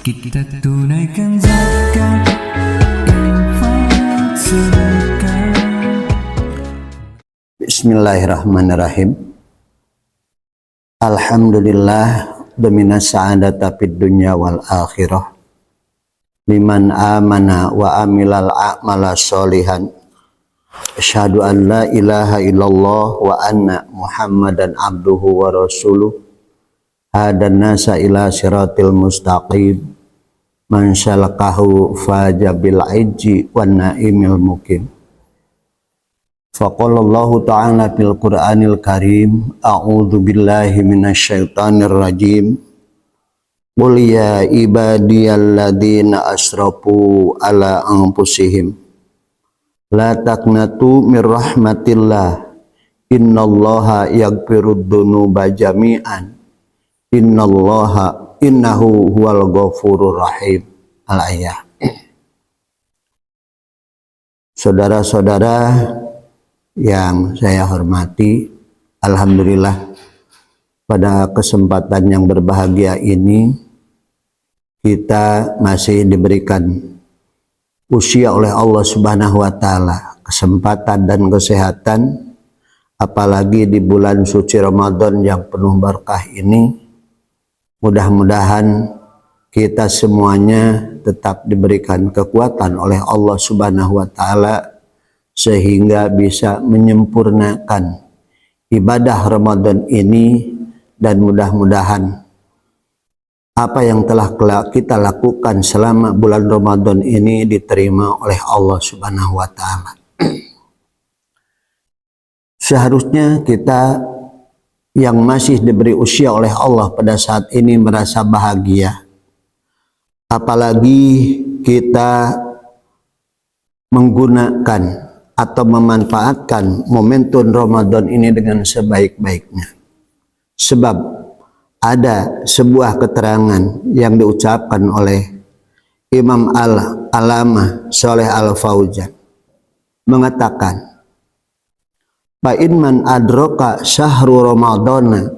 Kita tunaikan zakat, infak, sedekah. Bismillahirrahmanirrahim. Alhamdulillah dominas sa'adata fid dunya wal akhirah liman amana wa amilal a'mala sholihan. Asyhadu an la ilaha illallah wa anna muhammadan abduhu wa rasuluh. Hadan nasa ila siratil mustaqim. Man syalakahu faja bil ijji wan naimil mukim. Faqalallahu ta'ala fil Qur'anil Karim, a'udzu billahi minasyaitonir rajim. Qul ya ibadiyalladzina asrafu ala anfusihim la taqnatu mir rahmatillah innallaha yaghfirud dzunuba jami'an innahu huwal ghafurur rahim. Al-ayah. Saudara-saudara yang saya hormati, alhamdulillah pada kesempatan yang berbahagia ini kita masih diberikan usia oleh Allah Subhanahu wa taala, kesempatan dan kesehatan, apalagi di bulan suci Ramadan yang penuh berkah ini. Mudah-mudahan kita semuanya tetap diberikan kekuatan oleh Allah Subhanahu wa taala sehingga bisa menyempurnakan ibadah Ramadan ini, dan mudah-mudahan apa yang telah kita lakukan selama bulan Ramadan ini diterima oleh Allah Subhanahu wa taala. Seharusnya kita yang masih diberi usia oleh Allah pada saat ini merasa bahagia, apalagi kita menggunakan atau memanfaatkan momentum Ramadan ini dengan sebaik-baiknya. Sebab ada sebuah keterangan yang diucapkan oleh Imam Al-Alamah Shalih Al-Fauzan mengatakan, fa in man adraka syahru ramadana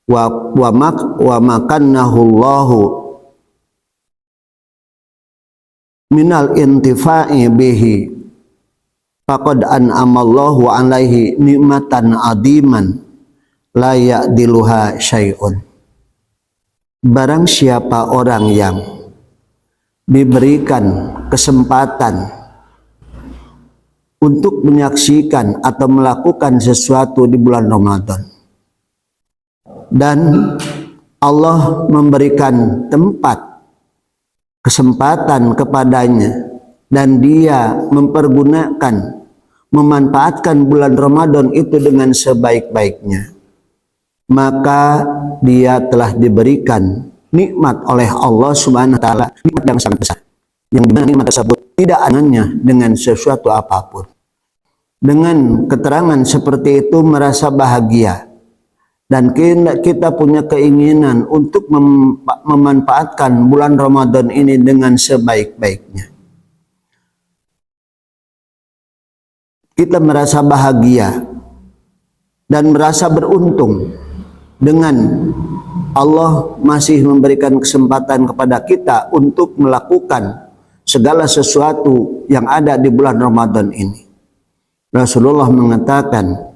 wa makannahu Allahu minal intifa'i bihi faqad an'amallahu alaihi nikmatan adiman la ya'diluha syai'un. Barang siapa orang yang diberikan kesempatan untuk menyaksikan atau melakukan sesuatu di bulan Ramadan, dan Allah memberikan tempat, kesempatan kepadanya, dan dia memanfaatkan bulan Ramadan itu dengan sebaik-baiknya, maka dia telah diberikan nikmat oleh Allah Subhanahu wa taala, nikmat yang sangat besar, yang dimana nikmat tersebut tidak ananya dengan sesuatu apapun. Dengan keterangan seperti itu merasa bahagia, dan kita punya keinginan untuk memanfaatkan bulan Ramadan ini dengan sebaik-baiknya. Kita merasa bahagia dan merasa beruntung dengan Allah masih memberikan kesempatan kepada kita untuk melakukan segala sesuatu yang ada di bulan Ramadan ini. Rasulullah mengatakan,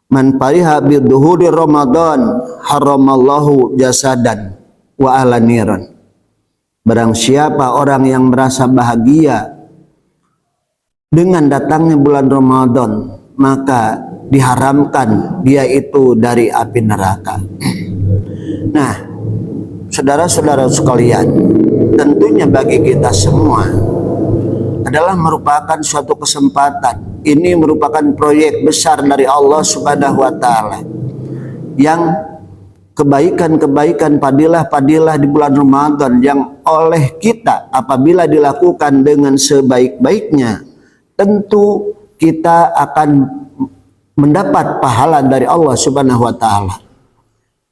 man fariha bidhuhuri Ramadan haramallahu jasadan wa alaniran. Barang siapa orang yang merasa bahagia dengan datangnya bulan Ramadan, maka diharamkan dia itu dari api neraka. Nah, saudara-saudara sekalian, tentunya bagi kita semua adalah merupakan suatu kesempatan. Ini merupakan proyek besar dari Allah Subhanahu wa taala, yang kebaikan-kebaikan, padilah-padilah di bulan Ramadan yang oleh kita apabila dilakukan dengan sebaik-baiknya, tentu kita akan mendapat pahala dari Allah Subhanahu wa taala.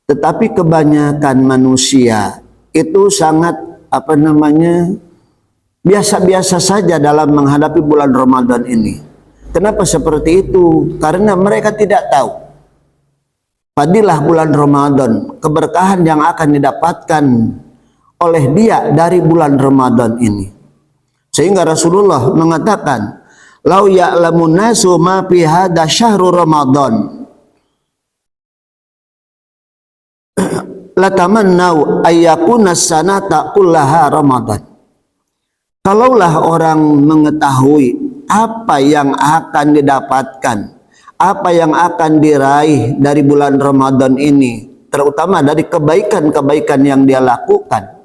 Tetapi kebanyakan manusia itu sangat biasa-biasa saja dalam menghadapi bulan Ramadan ini. Kenapa seperti itu? Karena mereka tidak tahu fadilah bulan Ramadan, keberkahan yang akan didapatkan oleh dia dari bulan Ramadan ini. Sehingga Rasulullah mengatakan, "Lau ya'lamun nasu ma fi hadza syahrul Ramadan latamannau ayyakuna sanata kullaha Ramadan." Kalaulah orang mengetahui apa yang akan didapatkan, apa yang akan diraih dari bulan Ramadan ini, terutama dari kebaikan-kebaikan yang dia lakukan,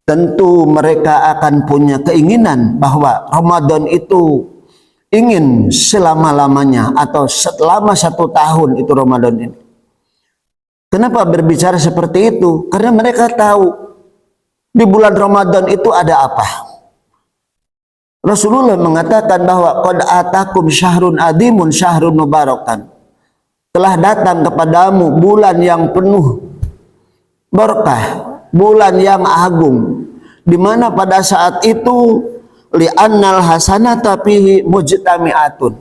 tentu mereka akan punya keinginan bahwa Ramadan itu ingin selama-lamanya atau selama 1 tahun itu Ramadan ini. Kenapa berbicara seperti itu? Karena mereka tahu di bulan Ramadan itu ada apa. Rasulullah mengatakan bahwa qad atakum syahrun adimun syahrun mubarakan. Telah datang kepadamu bulan yang penuh berkah, bulan yang agung, di mana pada saat itu li'annal hasanata fihi mujtami'atun.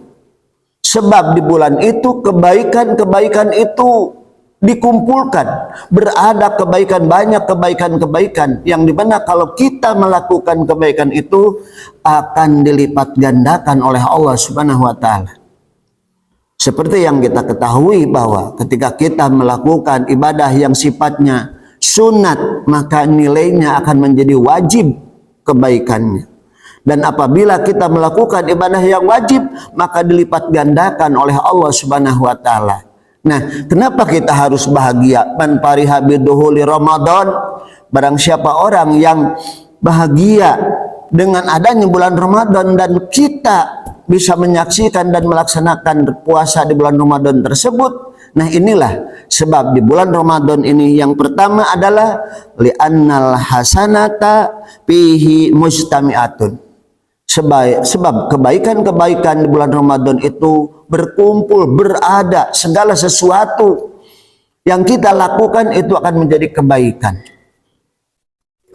Sebab di bulan itu kebaikan-kebaikan itu dikumpulkan, berada kebaikan, banyak kebaikan-kebaikan yang dimana kalau kita melakukan kebaikan itu akan dilipat gandakan oleh Allah Subhanahu wa Ta'ala. Seperti yang kita ketahui bahwa ketika kita melakukan ibadah yang sifatnya sunat, maka nilainya akan menjadi wajib kebaikannya. Dan apabila kita melakukan ibadah yang wajib, maka dilipat gandakan oleh Allah Subhanahu wa Ta'ala. Nah, kenapa kita harus bahagia? Man fariha biduhuli Ramadan, barang siapa orang yang bahagia dengan adanya bulan Ramadan dan kita bisa menyaksikan dan melaksanakan puasa di bulan Ramadan tersebut. Nah, inilah sebab di bulan Ramadan ini yang pertama adalah li'annal hasanata fihi mujtami'atun. Sebab kebaikan-kebaikan di bulan Ramadan itu berkumpul, berada, segala sesuatu yang kita lakukan itu akan menjadi kebaikan.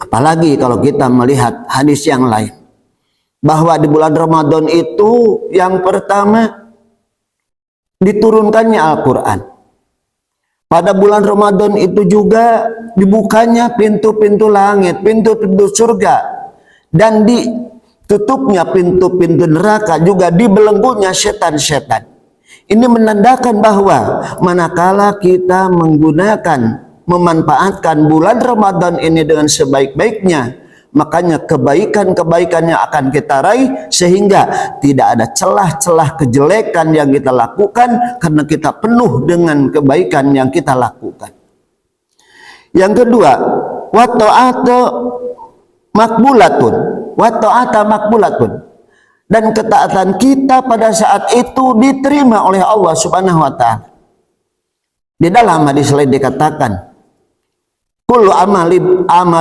Apalagi kalau kita melihat hadis yang lain, bahwa di bulan Ramadan itu yang pertama diturunkannya Al-Quran. Pada bulan Ramadan itu juga dibukanya pintu-pintu langit, pintu-pintu surga, dan ditutupnya pintu-pintu neraka, juga dibelenggunya setan-setan. Ini menandakan bahwa manakala kita memanfaatkan bulan Ramadan ini dengan sebaik-baiknya, makanya kebaikan-kebaikannya akan kita raih, sehingga tidak ada celah-celah kejelekan yang kita lakukan karena kita penuh dengan kebaikan yang kita lakukan. Yang kedua, wa ta'atu makbulatun, wa ta'ata makbulatun, dan ketaatan kita pada saat itu diterima oleh Allah Subhanahu wa Ta'ala. Di dalam hadis lain dikatakan, kullu amal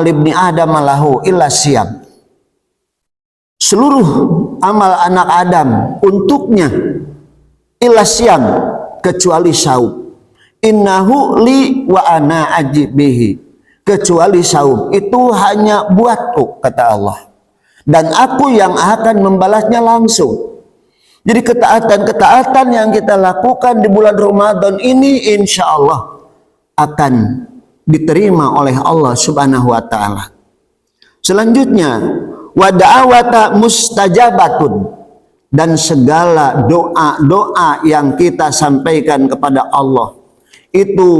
ibni Adam lahu illa siyam. Seluruh amal anak Adam untuknya illa siyam, kecuali saum. Innahu li wa ana ajibihi. Kecuali saum itu hanya buatku, kata Allah, dan aku yang akan membalasnya langsung. Jadi ketaatan-ketaatan yang kita lakukan di bulan Ramadan ini insya Allah akan diterima oleh Allah Subhanahu wa Ta'ala. Selanjutnya, wa da'awata mustajabatun, dan segala doa-doa yang kita sampaikan kepada Allah itu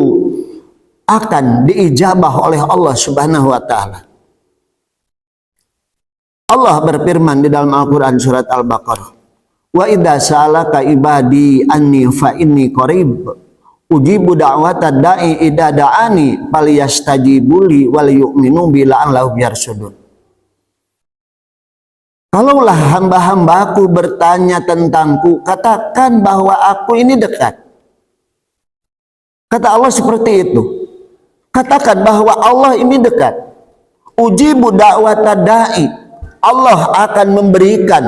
akan diijabah oleh Allah Subhanahu wa Ta'ala. Allah berfirman di dalam Al-Quran surat Al-Baqarah, wa idza sa'alaka ibadi anni fa inni qarib ujibu da'wata da'i idza da'ani falyastajibuli wal yu'minu bi la'allahum yarshudun. Kalaulah hamba-hambaku bertanya tentangku, katakan bahwa aku ini dekat. Kata Allah seperti itu. Katakan bahwa Allah ini dekat. Ujibu da'wata da'i, Allah akan memberikan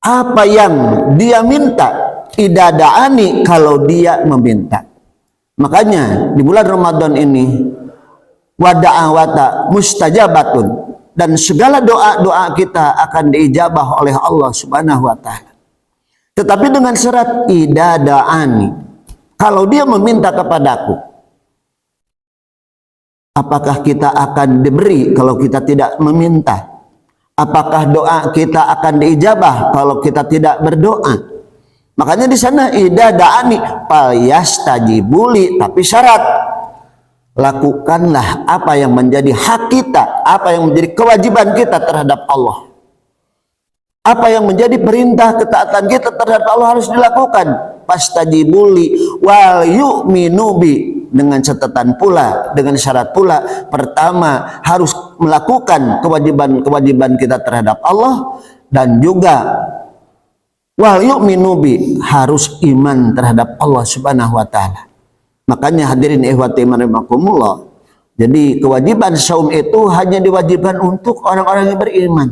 apa yang dia minta. Idada'ani, kalau dia meminta. Makanya di bulan Ramadan ini wada'awata mustajabatun, dan segala doa-doa kita akan diijabah oleh Allah Subhanahu wa Ta'ala. Tetapi dengan syarat idada'ani, kalau dia meminta kepadaku. Apakah kita akan diberi kalau kita tidak meminta? Apakah doa kita akan diijabah kalau kita tidak berdoa? Makanya di sana idza da'ani falyastajibuli, tapi syarat lakukanlah apa yang menjadi hak kita, apa yang menjadi kewajiban kita terhadap Allah. Apa yang menjadi perintah ketaatan kita terhadap Allah harus dilakukan. Fastajibuli wal yu'minu bi, dengan catatan pula, dengan syarat pula, pertama harus melakukan kewajiban kita terhadap Allah, dan juga wal yu'minu bi, harus iman terhadap Allah Subhanahu wa taala. Makanya hadirin ikhwati rahimakumullah, jadi kewajiban saum itu hanya diwajibkan untuk orang-orang yang beriman.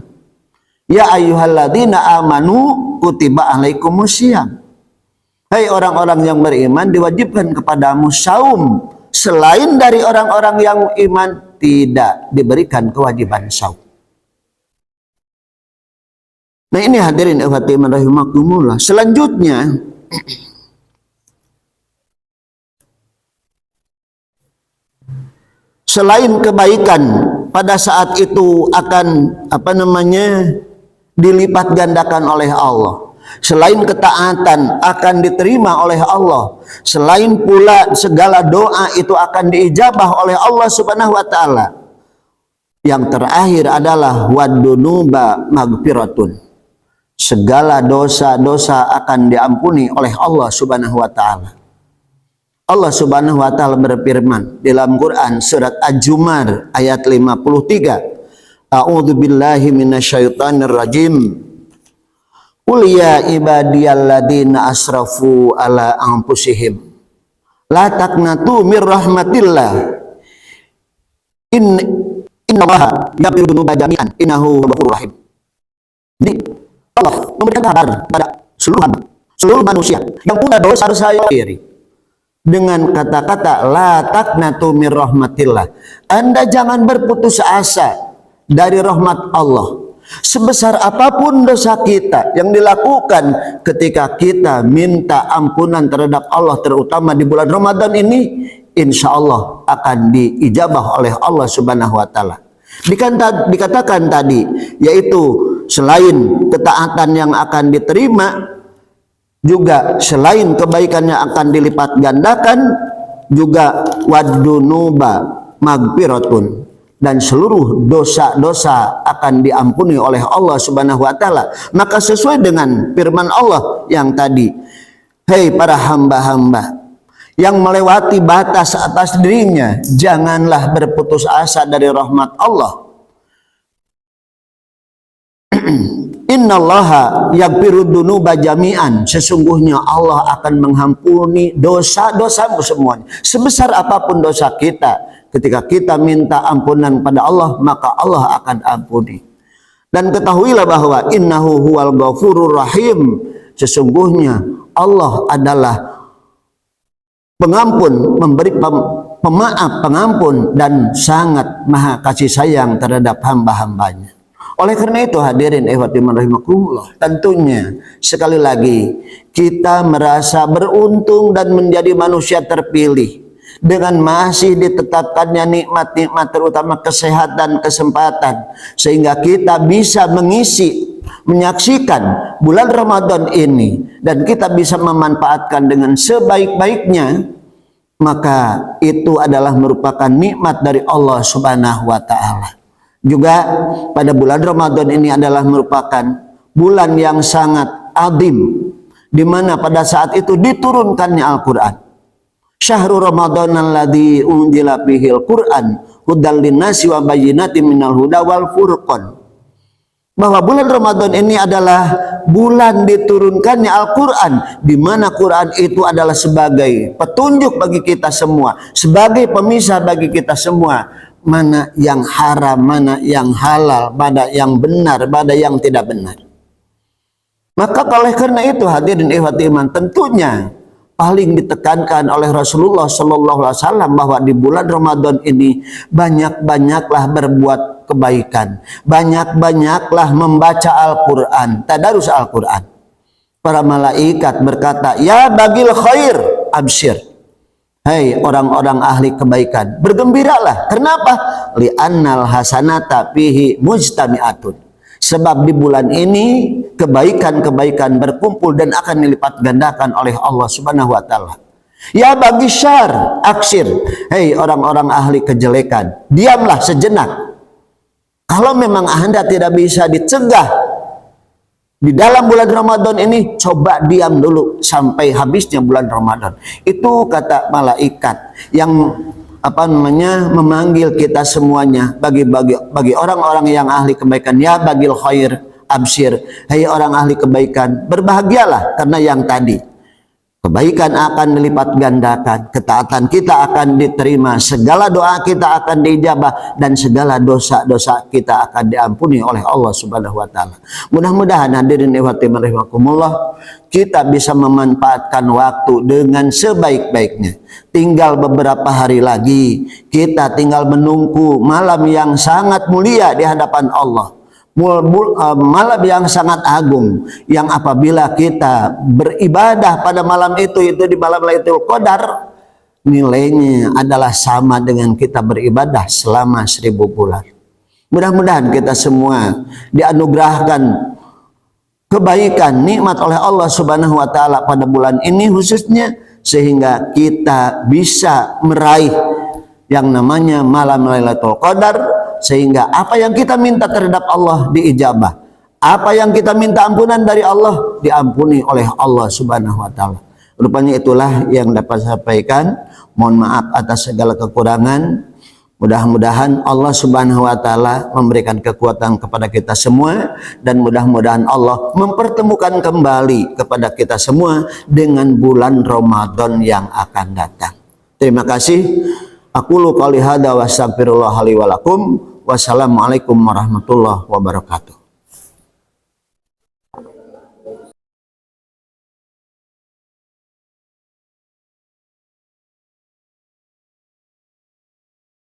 Ya ayyuhalladzina amanu kutiba alaikumusiyam. Hai orang-orang yang beriman, diwajibkan kepadamu saum. Selain dari orang-orang yang iman, tidak diberikan kewajiban saum. Nah ini hadirin ikhwati rahimakumullah. Selanjutnya, selain kebaikan pada saat itu akan dilipat gandakan oleh Allah, selain ketaatan akan diterima oleh Allah, selain pula segala doa itu akan diijabah oleh Allah Subhanahu wa taala, yang terakhir adalah wadunuba magfiratun, segala dosa-dosa akan diampuni oleh Allah Subhanahu wa taala. Allah Subhanahu wa taala berfirman dalam Quran surat Al-Jumar ayat 53, A'udzu billahi minasyaitonir rajim. Qul ya ibadiyalladzina asrafu ala anfusihim la taqnatu mir rahmatillah innallaha yaghfiru dzunuba jami'an innahu ghafurur rahim. Jadi Allah memberikan kabar pada seluruh manusia yang punya dosa sendiri dengan kata-kata la taqnatu mir rahmatillah. Anda jangan berputus asa dari rahmat Allah. Sebesar apapun dosa kita yang dilakukan ketika kita minta ampunan terhadap Allah, terutama di bulan Ramadan ini, insya Allah akan diijabah oleh Allah Subhanahu wa taala. Dikatakan tadi, yaitu selain ketaatan yang akan diterima, juga selain kebaikan yang akan dilipat gandakan, juga wadunuba magfiratun, dan seluruh dosa-dosa akan diampuni oleh Allah Subhanahu wa taala. Maka sesuai dengan firman Allah yang tadi, hei para hamba-hamba yang melewati batas atas dirinya, janganlah berputus asa dari rahmat Allah. Innallaha yaghfiru dzunuba jami'an, sesungguhnya Allah akan mengampuni dosa-dosamu semuanya. Sebesar apapun dosa kita, ketika kita minta ampunan pada Allah, maka Allah akan ampuni. Dan ketahuilah bahwa innahu huwal ghafurur rahim, sesungguhnya Allah adalah pengampun, memberi pemaaf, pengampun, dan sangat maha kasih sayang terhadap hamba-hambanya. Oleh karena itu hadirin ikhwati rahimakumullah, tentunya sekali lagi kita merasa beruntung dan menjadi manusia terpilih dengan masih ditetapkannya nikmat-nikmat, terutama kesehatan, kesempatan, sehingga kita bisa menyaksikan bulan Ramadan ini dan kita bisa memanfaatkan dengan sebaik-baiknya. Maka itu adalah merupakan nikmat dari Allah Subhanahu wa taala. Juga pada bulan Ramadan ini adalah merupakan bulan yang sangat azim, di mana pada saat itu diturunkannya Al-Qur'an. Syahrul Ramadan alladzi unzila fihil Qur'an hudal linnasi wa bayyinatin minal huda wal furqan. Bahwa bulan Ramadan ini adalah bulan diturunkannya Al-Qur'an, di mana Quran itu adalah sebagai petunjuk bagi kita semua, sebagai pemisah bagi kita semua, mana yang haram, mana yang halal, mana yang benar, mana yang tidak benar. Maka oleh karena itu hadirin ikhwati iman, tentunya paling ditekankan oleh Rasulullah Sallallahu Alaihi Wasallam bahwa di bulan Ramadan ini banyak-banyaklah berbuat kebaikan, banyak-banyaklah membaca Al-Quran, tadarus Al-Quran. Para malaikat berkata, ya bagil khair absyir, Hai orang-orang ahli kebaikan, bergembiralah. Kenapa? Li'annal hasanata fihi mujtami'atun. Sebab di bulan ini kebaikan-kebaikan berkumpul dan akan dilipat gandakan oleh Allah Subhanahu wa taala. Ya bagi syar, aksir. Hei orang-orang ahli kejelekan, diamlah sejenak. Kalau memang Anda tidak bisa dicegah di dalam bulan Ramadan ini, coba diam dulu sampai habisnya bulan Ramadan. Itu kata malaikat yang memanggil kita semuanya bagi orang-orang yang ahli kebaikan. Ya bagil khair absyir, hai orang ahli kebaikan, berbahagialah karena yang tadi kebaikan akan dilipat gandakan, ketaatan kita akan diterima, segala doa kita akan dijabah, dan segala dosa-dosa kita akan diampuni oleh Allah Subhanahu wa taala. Mudah-mudahan hadirin rahimakumullah, kita bisa memanfaatkan waktu dengan sebaik-baiknya. Tinggal beberapa hari lagi, kita tinggal menunggu malam yang sangat mulia di hadapan Allah. Malam yang sangat agung, yang apabila kita beribadah pada malam itu di malam Lailatul Qadar, nilainya adalah sama dengan kita beribadah selama 1000 bulan. Mudah-mudahan kita semua dianugerahkan kebaikan, nikmat oleh Allah Subhanahu wa taala pada bulan ini khususnya, sehingga kita bisa meraih yang namanya malam Lailatul Qadar, sehingga apa yang kita minta terhadap Allah diijabah, apa yang kita minta ampunan dari Allah diampuni oleh Allah Subhanahu wa taala. Rupanya itulah yang dapat saya sampaikan. Mohon maaf atas segala kekurangan. Mudah-mudahan Allah Subhanahu wa taala memberikan kekuatan kepada kita semua, dan mudah-mudahan Allah mempertemukan kembali kepada kita semua dengan bulan Ramadan yang akan datang. Terima kasih. Aqulu qouli hadza wa astaghfirullah li wa lakum. Wassalamualaikum warahmatullahi wabarakatuh.